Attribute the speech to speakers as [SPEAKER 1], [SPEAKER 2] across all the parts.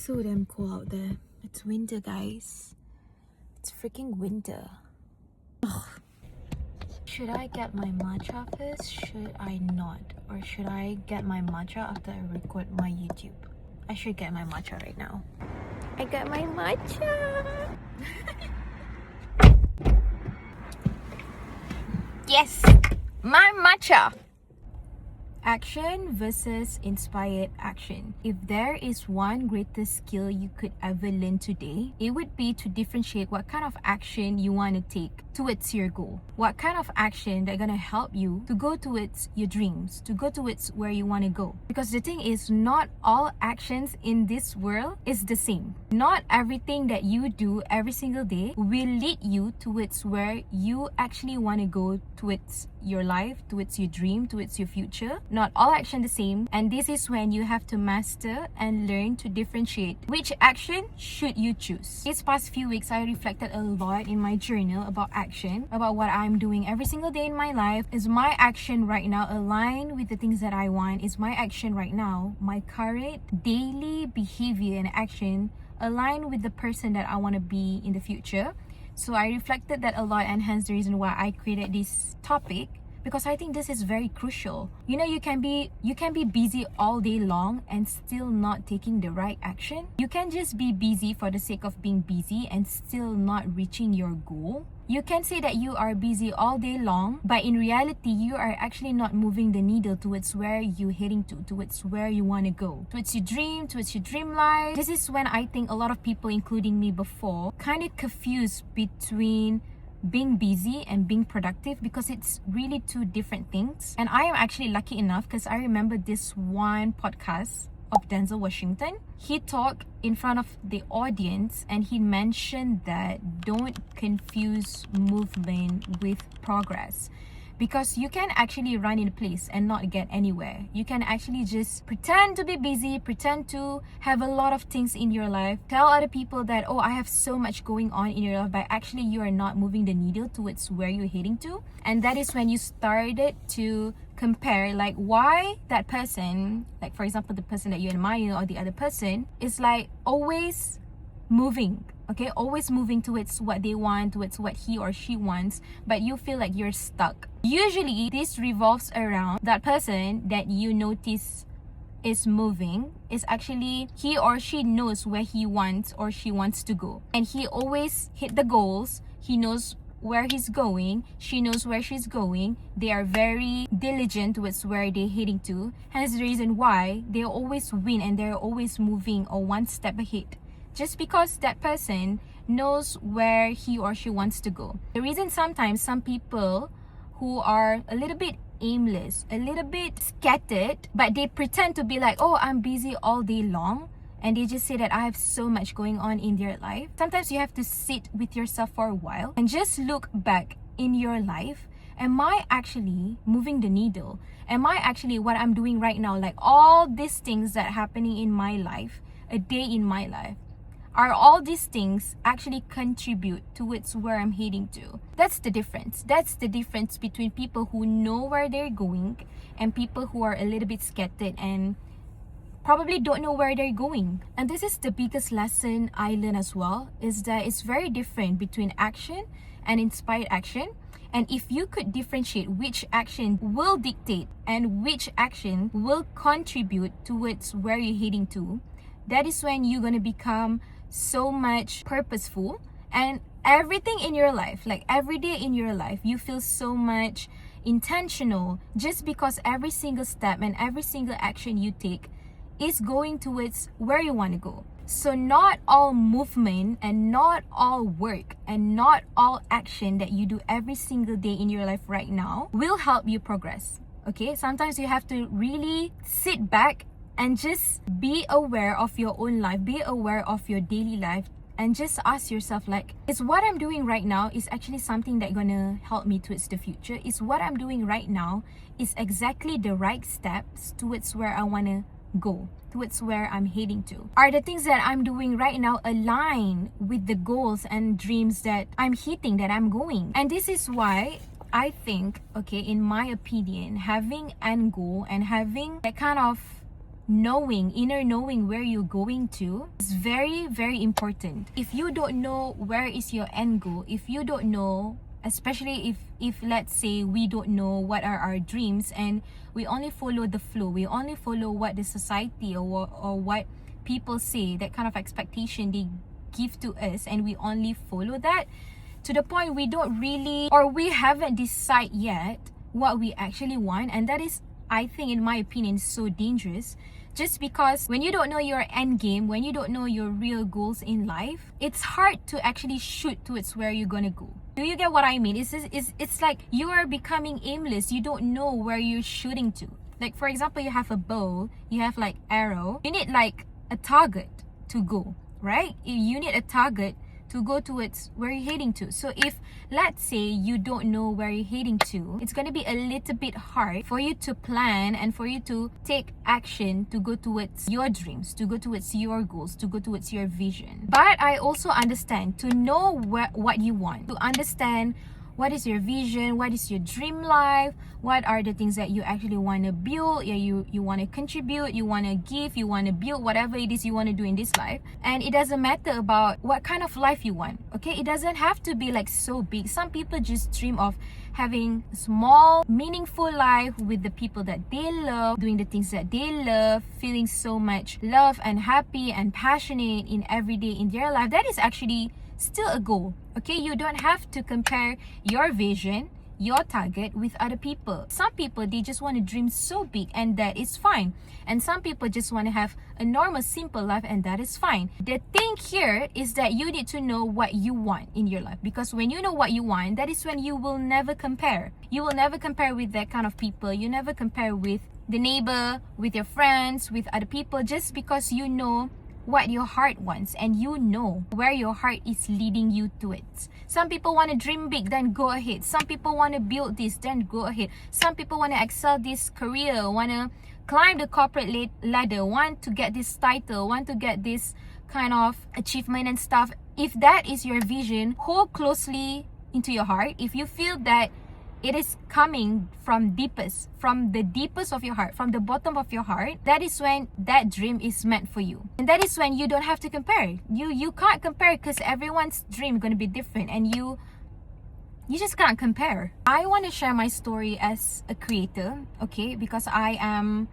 [SPEAKER 1] so damn cold out there. It's winter, guys. It's freaking winter. Ugh. Should I get my matcha first? Should I not? Or should I get my matcha after I record my YouTube? I should get my matcha right now. I got my matcha! Yes! My matcha! Action versus inspired action. If there is one greatest skill you could ever learn today, it would be to differentiate what kind of action you want to take towards your goal. What kind of action that's gonna help you to go towards your dreams, to go towards where you want to go. Because the thing is, not all actions in this world is the same. Not everything that you do every single day will lead you towards where you actually want to go, towards your life, towards your dream, towards your future. Not all action the same, and this is when you have to master and learn to differentiate which action should you choose. These past few weeks, I reflected a lot in my journal about action, about what I'm doing every single day in my life. Is my action right now aligned with the things that I want? Is my action right now, my current daily behavior and action, aligned with the person that I want to be in the future? So I reflected that a lot, and hence the reason why I created this topic, because I think this is very crucial. You know, you can be busy all day long and still not taking the right action. You can just be busy for the sake of being busy and still not reaching your goal. You can say that you are busy all day long, but in reality, you are actually not moving the needle towards where you're heading to, towards where you want to go, towards your dream, towards your dream life. This is when I think a lot of people, including me before, kind of confused between being busy and being productive, because it's really two different things. And I am actually lucky enough, because I remember this one podcast of Denzel Washington. He talked in front of the audience and he mentioned that don't confuse movement with progress. Because you can actually run in a place and not get anywhere. You can actually just pretend to be busy, pretend to have a lot of things in your life, tell other people that, oh, I have so much going on in your life, but actually you are not moving the needle towards where you're heading to. And that is when you started to compare, like, why that person, like for example the person that you admire or the other person, is like always moving, okay, always moving towards what they want, towards what he or she wants, but you feel like you're stuck. Usually this revolves around that person that you notice is moving is actually he or she knows where he wants or she wants to go, and he always hit the goals. He knows where he's going, she knows where she's going. They are very diligent towards where they're heading to, hence the reason why they always win and they're always moving or one step ahead, just because that person knows where he or she wants to go. The reason sometimes some people who are a little bit aimless, a little bit scattered, but they pretend to be like, oh, I'm busy all day long, and they just say that I have so much going on in their life. Sometimes you have to sit with yourself for a while and just look back in your life. Am I actually moving the needle? Am I actually what I'm doing right now? Like all these things that are happening in my life, a day in my life, are all these things actually contribute towards where I'm heading to? That's the difference. That's the difference between people who know where they're going and people who are a little bit scattered and probably don't know where they're going. And this is the biggest lesson I learned as well, is that it's very different between action and inspired action. And if you could differentiate which action will dictate and which action will contribute towards where you're heading to, that is when you're going to become so much purposeful, and everything in your life, like every day in your life, you feel so much intentional, just because every single step and every single action you take is going towards where you want to go. So not all movement and not all work and not all action that you do every single day in your life right now will help you progress. Okay, sometimes you have to really sit back and just be aware of your own life, be aware of your daily life, and just ask yourself, like, is what I'm doing right now is actually something that's gonna help me towards the future? Is what I'm doing right now is exactly the right steps towards where I wanna go, towards where I'm heading to? Are the things that I'm doing right now align with the goals and dreams that I'm hitting, that I'm going? And this is why I think, okay, in my opinion, having an goal and having that kind of inner knowing where you're going to is very, very important. If you don't know where is your end goal, if you don't know, especially if let's say we don't know what are our dreams and we only follow the flow, we only follow what the society or what people say, that kind of expectation they give to us, and we only follow that to the point we don't really, or we haven't decided yet what we actually want. And that is, I think, in my opinion, so dangerous. Just because when you don't know your end game, when you don't know your real goals in life, it's hard to actually shoot towards where you're gonna go. Do you get what I mean? It's like you are becoming aimless. You don't know where you're shooting to. Like, for example, you have a bow, you have like arrow, you need like a target to go, right? You need a target to go towards where you're heading to. So if, let's say, you don't know where you're heading to, it's going to be a little bit hard for you to plan and for you to take action to go towards your dreams, to go towards your goals, to go towards your vision. But I also understand, to know what you want, to understand what is your vision, what is your dream life, what are the things that you actually want to build, you want to contribute, you want to give, you want to build, whatever it is you want to do in this life. And it doesn't matter about what kind of life you want, okay? It doesn't have to be like so big. Some people just dream of having a small, meaningful life with the people that they love, doing the things that they love, feeling so much love and happy and passionate in every day in their life. That is actually still a goal, okay? You don't have to compare your vision, your target with other people. Some people, they just want to dream so big, and that is fine. And some people just want to have a normal, simple life, and that is fine. The thing here is that you need to know what you want in your life, because when you know what you want, that is when you will never compare. You will never compare with that kind of people. You never compare with the neighbor, with your friends, with other people, just because you know what your heart wants and you know where your heart is leading you to it. Some people want to dream big, then go ahead. Some people want to build this, then go ahead. Some people want to excel this career, want to climb the corporate ladder, want to get this title, want to get this kind of achievement and stuff. If that is your vision, hold closely into your heart. If you feel that it is coming from the deepest of your heart, from the bottom of your heart, that is when that dream is meant for you. And that is when you don't have to compare. You can't compare, because everyone's dream is going to be different, and you just can't compare. I want to share my story as a creator, okay? Because I am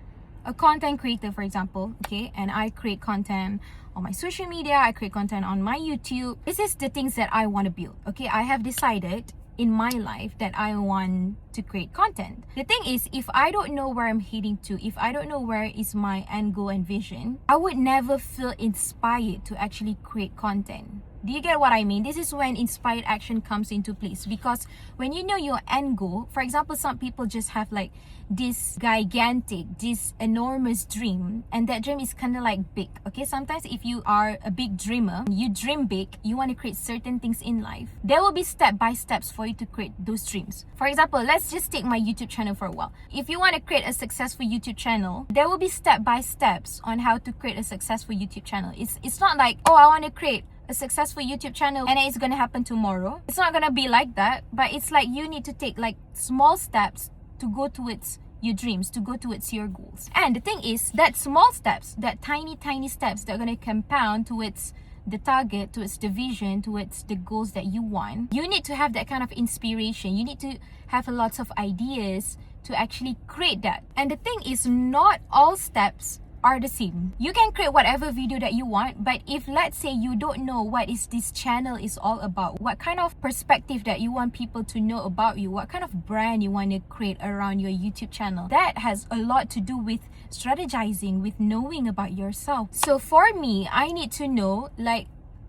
[SPEAKER 1] a content creator, for example, okay? And I create content on my social media, I create content on my YouTube. This is the things that I want to build, okay? I have decided in my life that I want to create content. The thing is, if I don't know where I'm heading to, if I don't know where is my end goal and vision, I would never feel inspired to actually create content. Do you get what I mean? This is when inspired action comes into place. Because when you know your end goal, for example, some people just have like this gigantic, this enormous dream, and that dream is kind of like big, okay? Sometimes if you are a big dreamer, you dream big, you want to create certain things in life, there will be step by steps for you to create those dreams. For example, let's just take my YouTube channel for a while. If you want to create a successful YouTube channel, there will be step by steps on how to create a successful YouTube channel. It's not like, oh, I want to create a successful YouTube channel and it's gonna happen tomorrow. It's not gonna be like that, but it's like you need to take like small steps to go towards your dreams, to go towards your goals. And the thing is that small steps, that tiny steps that are gonna compound towards the target, towards the vision, towards the goals that you want. You need to have that kind of inspiration. You need to have a lot of ideas to actually create that. And the thing is, not all steps are the same. You can create whatever video that you want, but if let's say you don't know what is this channel is all about, what kind of perspective that you want people to know about you, what kind of brand you want to create around your YouTube channel, that has a lot to do with strategizing, with knowing about yourself. So for me, I need to know like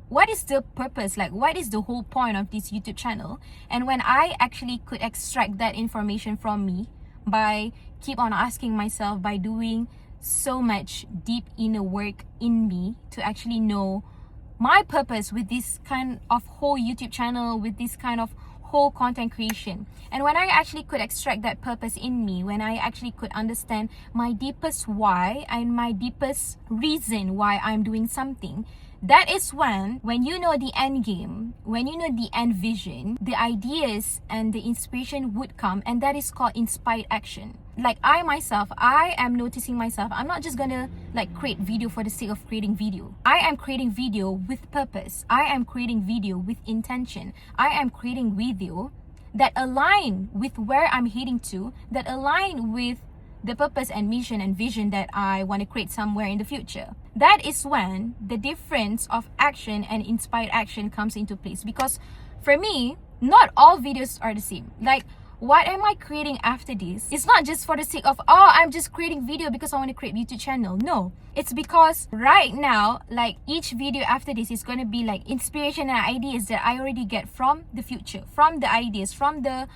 [SPEAKER 1] what is the purpose, like what is the whole point of this YouTube channel. And when I actually could extract that information from me by keep on asking myself, by doing so much deep inner work in me to actually know my purpose with this kind of whole YouTube channel, with this kind of whole content creation. And when I actually could extract that purpose in me, when I actually could understand my deepest why and my deepest reason why I'm doing something, that is when you know the end game, when you know the end vision, the ideas and the inspiration would come, and that is called inspired action. like I myself, I am noticing myself, I'm not just gonna like create video for the sake of creating video. I am creating video with purpose. I am creating video with intention. I am creating video that align with where I'm heading to, that align with the purpose and mission and vision that I want to create somewhere in the future. That is when the difference of action and inspired action comes into place. Because for me, not all videos are the same. Like, what am I creating after this? It's not just for the sake of, oh, I'm just creating video because I want to create YouTube channel. No, it's because right now, like each video after this is going to be like inspiration and ideas that I already get from the future, from the ideas, from the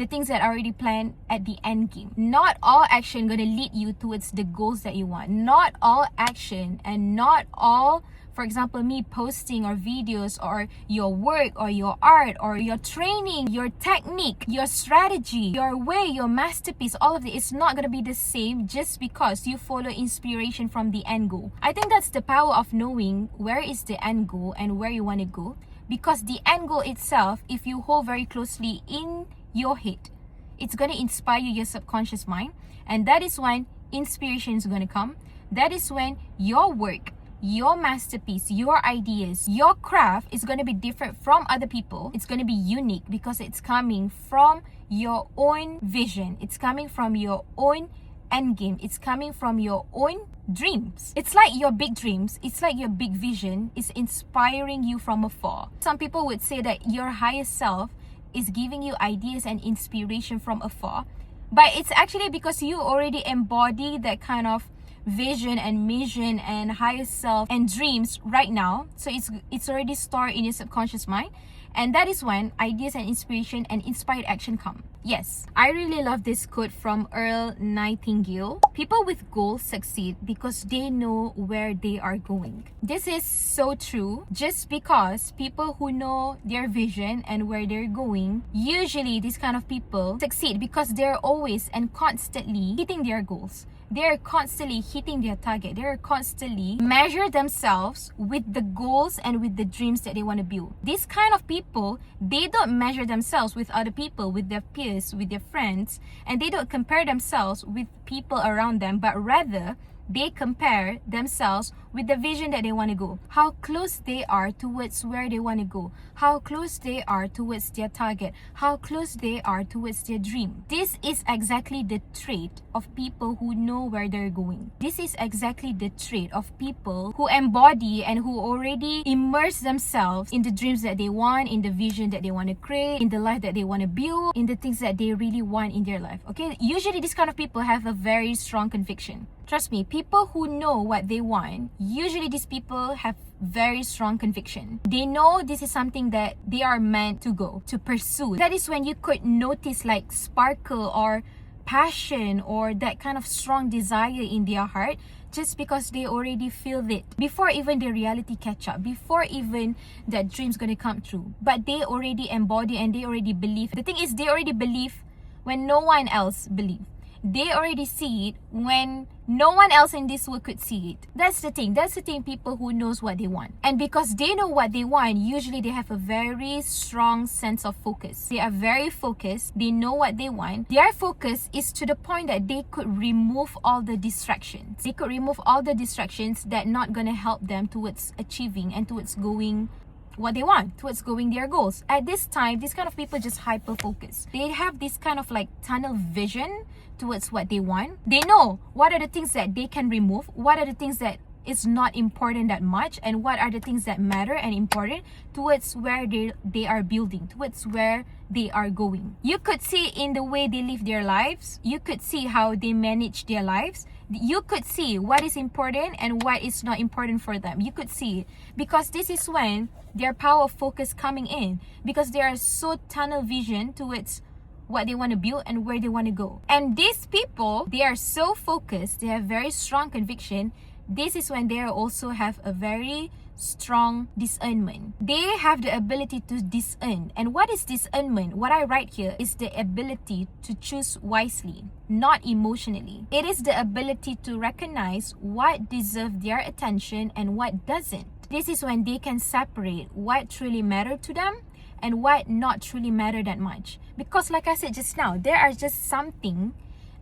[SPEAKER 1] things that I already planned at the end game. Not all action going to lead you towards the goals that you want. Not all action and not all, for example, me posting or videos or your work or your art or your training, your technique, your strategy, your way, your masterpiece, all of it is not going to be the same just because you follow inspiration from the end goal. I think that's the power of knowing where is the end goal and where you want to go. Because the end goal itself, if you hold very closely in your head, it's going to inspire your subconscious mind, and that is when inspiration is going to come. That is when your work, your masterpiece, your ideas, your craft is going to be different from other people. It's going to be unique because it's coming from your own vision. It's coming from your own end game. It's coming from your own dreams. It's like your big dreams, it's like your big vision is inspiring you from afar. Some people would say that your higher self is giving you ideas and inspiration from afar, but it's actually because you already embody that kind of vision and mission and higher self and dreams right now. So it's already stored in your subconscious mind, and that is when ideas and inspiration and inspired action come. Yes, I really love this quote from Earl Nightingale. People with goals succeed because they know where they are going. This is so true. Just because people who know their vision and where they're going, usually these kind of people succeed because they're always and constantly hitting their goals. They're constantly hitting their target. They're constantly measure themselves with the goals and with the dreams that they want to build. These kind of people, they don't measure themselves with other people, with their peers, with their friends, and they don't compare themselves with people around them, but rather they compare themselves with the vision that they want to go, how close they are towards where they want to go, how close they are towards their target, how close they are towards their dream. This is exactly the trait of people who know where they're going. This is exactly the trait of people who embody and who already immerse themselves in the dreams that they want, in the vision that they want to create, in the life that they want to build, in the things that they really want in their life. Okay, usually these kind of people have a very strong conviction. Trust me, people who know what they want, usually these people have very strong conviction. They know this is something that they are meant to go, to pursue. That is when you could notice like sparkle or passion or that kind of strong desire in their heart, just because they already feel it before even the reality catch up, before even that dream's gonna come true. But they already embody and they already believe. The thing is, they already believe when no one else believes. They already see it when no one else in this world could see it. That's the thing. That's the thing, people who knows what they want. And because they know what they want, usually they have a very strong sense of focus. They are very focused. They know what they want. Their focus is to the point that they could remove all the distractions. They could remove all the distractions that not gonna help them towards achieving and towards going what they want, towards going their goals. At this time, these kind of people just hyper focus. They have this kind of like tunnel vision towards what they want. They know what are the things that they can remove, what are the things that is not important that much, and what are the things that matter and important towards where they are building, towards where they are going. You could see in the way they live their lives, you could see how they manage their lives, you could see what is important and what is not important for them. You could see it, because this is when their power of focus coming in, because they are so tunnel vision towards what they want to build and where they want to go. And these people, they are so focused, they have very strong conviction. This is when they also have a very strong discernment. They have the ability to discern. And what is discernment? What I write here is the ability to choose wisely, not emotionally. It is the ability to recognize what deserves their attention and what doesn't. This is when they can separate what truly matters to them and what not truly matter that much. Because like I said just now, there are just something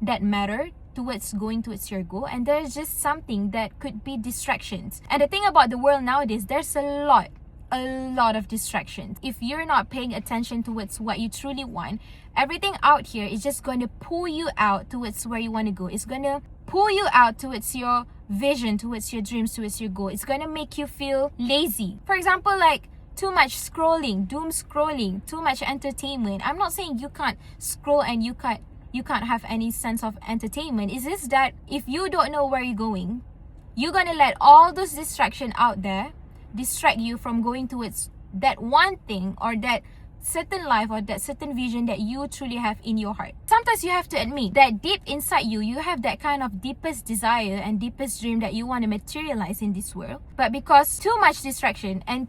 [SPEAKER 1] that matter towards going towards your goal, and there's just something that could be distractions. And the thing about the world nowadays, there's a lot of distractions. If you're not paying attention towards what you truly want, everything out here is just going to pull you out towards where you want to go. It's going to pull you out towards your vision, towards your dreams, towards your goal. It's going to make you feel lazy. For example, like too much scrolling, doom scrolling, too much entertainment. I'm not saying you can't scroll and you can't have any sense of entertainment. It's just that if you don't know where you're going, you're gonna let all those distractions out there distract you from going towards that one thing or that certain life or that certain vision that you truly have in your heart. Sometimes you have to admit that deep inside you, you have that kind of deepest desire and deepest dream that you want to materialize in this world. But because too much distraction and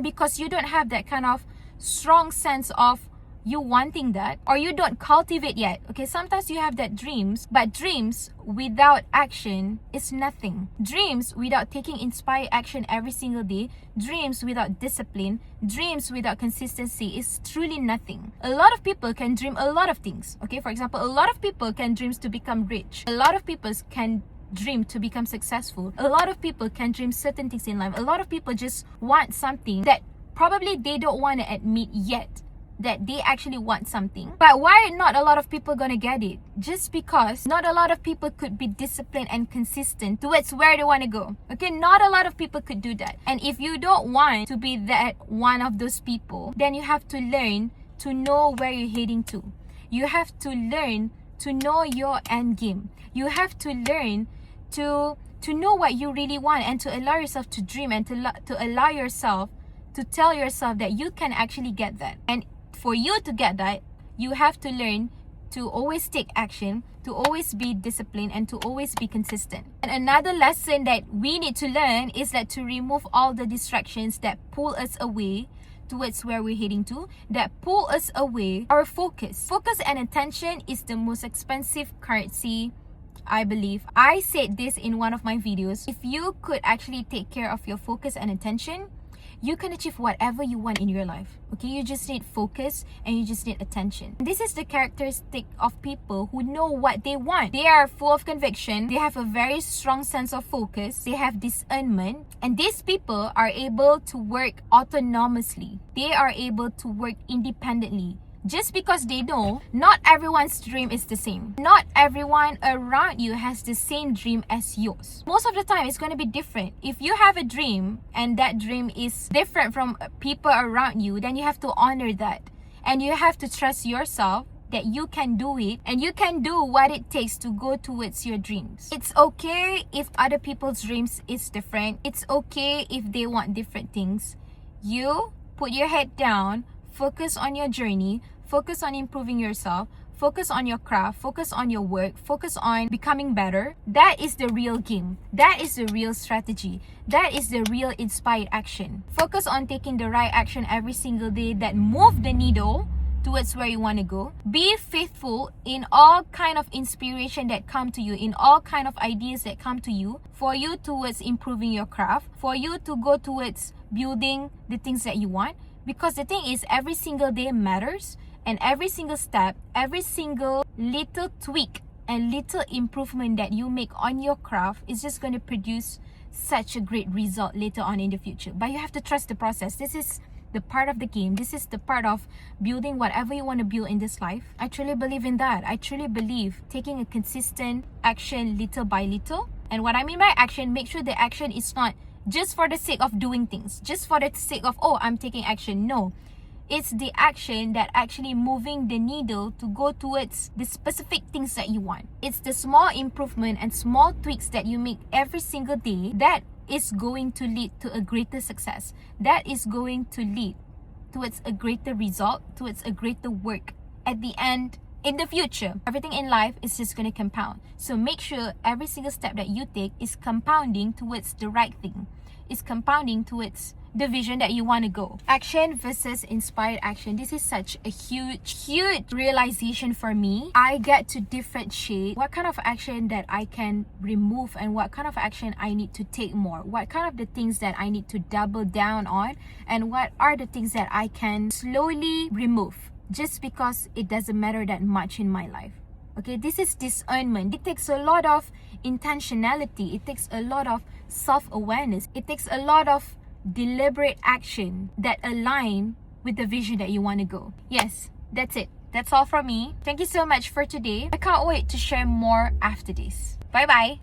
[SPEAKER 1] because you don't have that kind of strong sense of you wanting that, or you don't cultivate yet. Okay, sometimes you have that dreams, but dreams without action is nothing. Dreams without taking inspired action every single day, dreams without discipline, dreams without consistency is truly nothing. A lot of people can dream a lot of things. Okay, for example, a lot of people can dream to become rich. A lot of people can dream to become successful. A lot of people can dream certain things in life. A lot of people just want something that probably they don't want to admit yet, that they actually want something. But why not a lot of people gonna get it? Just because not a lot of people could be disciplined and consistent towards where they want to go. Okay, not a lot of people could do that. And if you don't want to be that one of those people, then you have to learn to know where you're heading to. You have to learn to know your end game. You have to learn to know what you really want, and to allow yourself to dream, and to allow yourself to tell yourself that you can actually get that. And for you to get that, you have to learn to always take action, to always be disciplined, and to always be consistent. And another lesson that we need to learn is that to remove all the distractions that pull us away towards where we're heading to, that pull us away our focus. Focus and attention is the most expensive currency, I believe. I said this in one of my videos. If you could actually take care of your focus and attention, you can achieve whatever you want in your life. Okay, you just need focus and you just need attention. This is the characteristic of people who know what they want. They are full of conviction. They have a very strong sense of focus. They have discernment. And these people are able to work autonomously. They are able to work independently. Just because they know not everyone's dream is the same. Not everyone around you has the same dream as yours. Most of the time, it's going to be different. If you have a dream and that dream is different from people around you, then you have to honor that. And you have to trust yourself that you can do it, and you can do what it takes to go towards your dreams. It's okay if other people's dreams is different. It's okay if they want different things. You put your head down, focus on your journey, focus on improving yourself, focus on your craft, focus on your work, focus on becoming better. That is the real game. That is the real strategy. That is the real inspired action. Focus on taking the right action every single day that move the needle towards where you want to go. Be faithful in all kind of inspiration that come to you, in all kind of ideas that come to you, for you towards improving your craft, for you to go towards building the things that you want. Because the thing is, every single day matters, and every single step, every single little tweak and little improvement that you make on your craft is just going to produce such a great result later on in the future. But you have to trust the process. This is the part of the game. This is the part of building whatever you want to build in this life. I truly believe in that. I truly believe taking a consistent action little by little. And what I mean by action, make sure the action is not just for the sake of doing things, just for the sake of, oh, I'm taking action. No, it's the action that actually moving the needle to go towards the specific things that you want. It's the small improvement and small tweaks that you make every single day that is going to lead to a greater success. That is going to lead towards a greater result, towards a greater work at the end. In the future, everything in life is just going to compound. So make sure every single step that you take is compounding towards the right thing. It's compounding towards the vision that you want to go. Action versus inspired action. This is such a huge realization for me. I get to differentiate what kind of action that I can remove and what kind of action I need to take more. What kind of the things that I need to double down on, and what are the things that I can slowly remove, just because it doesn't matter that much in my life. Okay, this is discernment. It takes a lot of intentionality. It takes a lot of self-awareness. It takes a lot of deliberate action that align with the vision that you want to go. Yes, that's it. That's all from me. Thank you so much for today. I can't wait to share more after this. Bye bye.